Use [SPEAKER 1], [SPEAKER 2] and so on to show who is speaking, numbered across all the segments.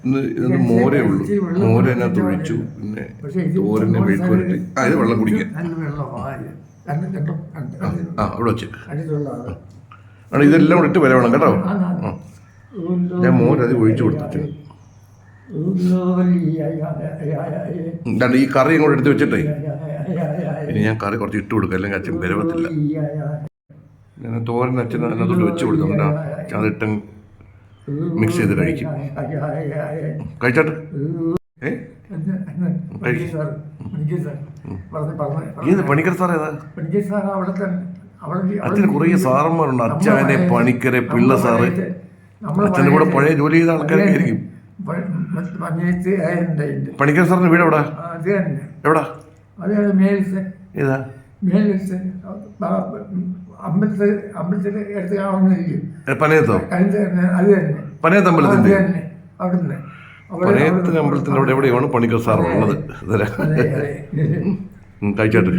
[SPEAKER 1] ഇന്ന് മോരേ ഉള്ളൂ. മോര അതിനകത്ത് ഒഴിച്ചു. പിന്നെ തോരനെ മെഴുക്ക് വരട്ടി. ഇത് വെള്ളം കുടിക്കാൻ അവിടെ വെച്ച് ഇതെല്ലാം കൂടെ ഇട്ട് വില വേണം കേട്ടോ. ഞാൻ മോര് അത് ഒഴിച്ചു കൊടുത്തു. ഈ കറി ഇങ്ങോട്ട് എടുത്ത് വെച്ചിട്ടേ ഇനി ഞാൻ കറി കുറച്ച് ഇട്ട് കൊടുക്കാം, അല്ലെങ്കിൽ അച്ഛൻ വരവത്തില്ല. ഞാൻ തോരൻ അച്ഛൻ അതിനകത്തോട്ട് വെച്ച് കൊടുത്തോണ്ടാ അതിട്ട് മിക്സ് ചെയ്ത് കഴിക്കും. കഴിച്ചാട്ട് ഏത് പണിക്കർ സാർ? ഏതാ അച്ഛന് കുറേ സാറന്മാരുണ്ട്. അച്ഛനെ, പണിക്കരെ, പിള്ള സാറ്. അച്ഛൻ്റെ കൂടെ പഴയ ജോലി ചെയ്ത ആൾക്കാരൊക്കെ ആയിരിക്കും. പണിക്കർ സാറിന്റെ വീട് എവിടാ? എവിടാ? ഏതാ? പനയത്തോ? പനയത്ത് അമ്പലത്തിന്റെ പനയത്തിന് അമ്പലത്തിന്റെ അവിടെ എവിടെയാണ് പണിക്കർ സാർ ഉള്ളത്? കഴിച്ചാട്ട്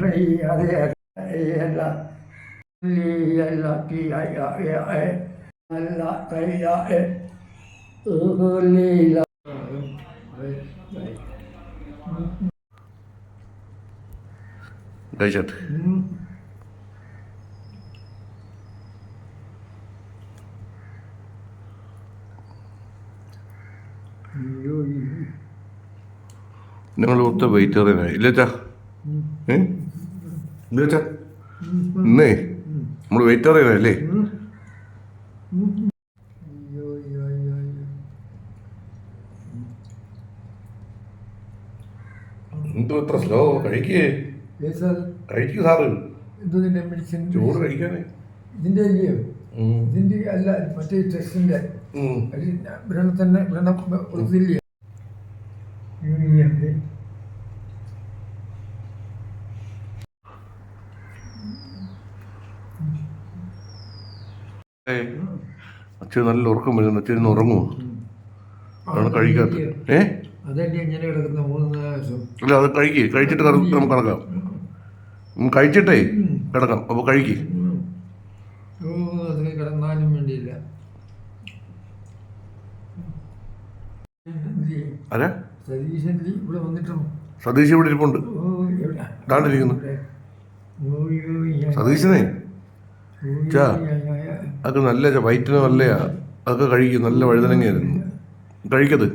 [SPEAKER 1] കഴിച്ചാട്ട് നിങ്ങൾ ഒത്ത വെയിറ്ററിയനായി ഇല്ലച്ചാ? ഇല്ലച്ചാ ഇന്നേ നമ്മൾ വെയിറ്ററിയനല്ലേ? എന്തോ എത്ര സ്ലോ? കഴിക്കേ കഴിക്കൂ സാറ്. ചോറ് കഴിക്കാനേ
[SPEAKER 2] ഇതിന്റെ അല്ലയോ? ഇതിന്റെ അല്ല, മറ്റേ ടെസ്റ്റിന്റെ വ്രണത്തിന്റെ വ്രണം പുറത്തില്ല.
[SPEAKER 1] അച്ഛൻ നല്ല ഉറക്കം വരുന്നു. അച്ഛൻ ഉറങ്ങുമോ? അതാണ് കഴിക്കാത്ത.
[SPEAKER 2] അതല്ലേ ഇങ്ങനെ കിടക്കുന്ന 3 ദിവസം.
[SPEAKER 1] അല്ല, അത് കഴിച്ചിട്ട് നമുക്ക് കിടക്കാം. കഴിച്ചിട്ടേ കിടക്കാം. അപ്പോൾ കഴിക്ക്.
[SPEAKER 2] അതിന് കിടന്നാലും വേണ്ടിയില്ല.
[SPEAKER 1] ആരാ?
[SPEAKER 2] സതീശൻ ഇവിടെ വന്നിട്ടുണ്ടോ?
[SPEAKER 1] സതീശ് ഇവിടെ ഇരിപ്പുണ്ട്. ഇതാണ്ടിരിക്കുന്നു സതീശനെ. അതൊക്കെ നല്ല വയറ്റിന് നല്ലയാ. അതൊക്കെ കഴിക്കും. നല്ല വഴുതനങ്ങയായിരുന്നു. കഴിക്കത്.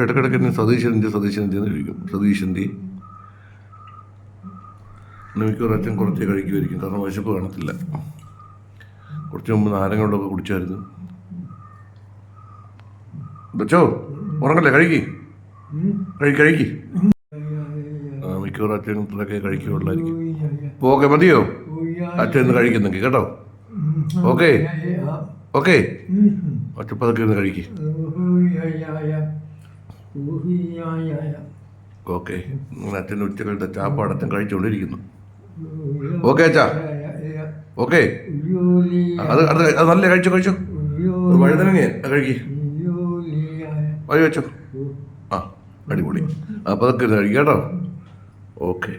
[SPEAKER 1] ഇടക്കിടക്ക് സതീശൻ്റെ കഴിക്കും. സതീശൻ്റെ മിക്കവാറും അച്ഛൻ കുറച്ചേ കഴിക്കുമായിരിക്കും. കാരണം വിശപ്പ് കാണത്തില്ല. കുറച്ച് മുമ്പ് നാരങ്ങ വെള്ളമൊക്കെ കുടിച്ചായിരുന്നു. വെച്ചോ ഉറങ്ങല്ലേ? കഴിക്ക്. മിക്കവാറും അച്ഛൻ ഇത്രയൊക്കെ കഴിക്കുകയുള്ളായിരിക്കും. ഓക്കെ മതിയോ? അച്ഛൻ ഇന്ന് കഴിക്കുന്നെങ്കിൽ കേട്ടോ. ഓക്കെ ഓക്കെ അച്ഛൻ പതുക്കെ ഇരുന്ന് കഴിക്ക്. ഓക്കെ. അച്ഛൻ്റെ ഉച്ചക്കലത്തെ ചാപ്പാട് അച്ഛൻ കഴിച്ചുകൊണ്ടിരിക്കുന്നു. ഓക്കെ അച്ഛാ. ഓക്കെ. അത് നല്ല കഴിച്ചോ. വഴുതനങ്ങ കഴിക്ക്. വഴി വെച്ചോ. അടിപൊളി. അപ്പോൾ അതൊക്കെ കഴിക്കാം കേട്ടോ. ഓക്കെ.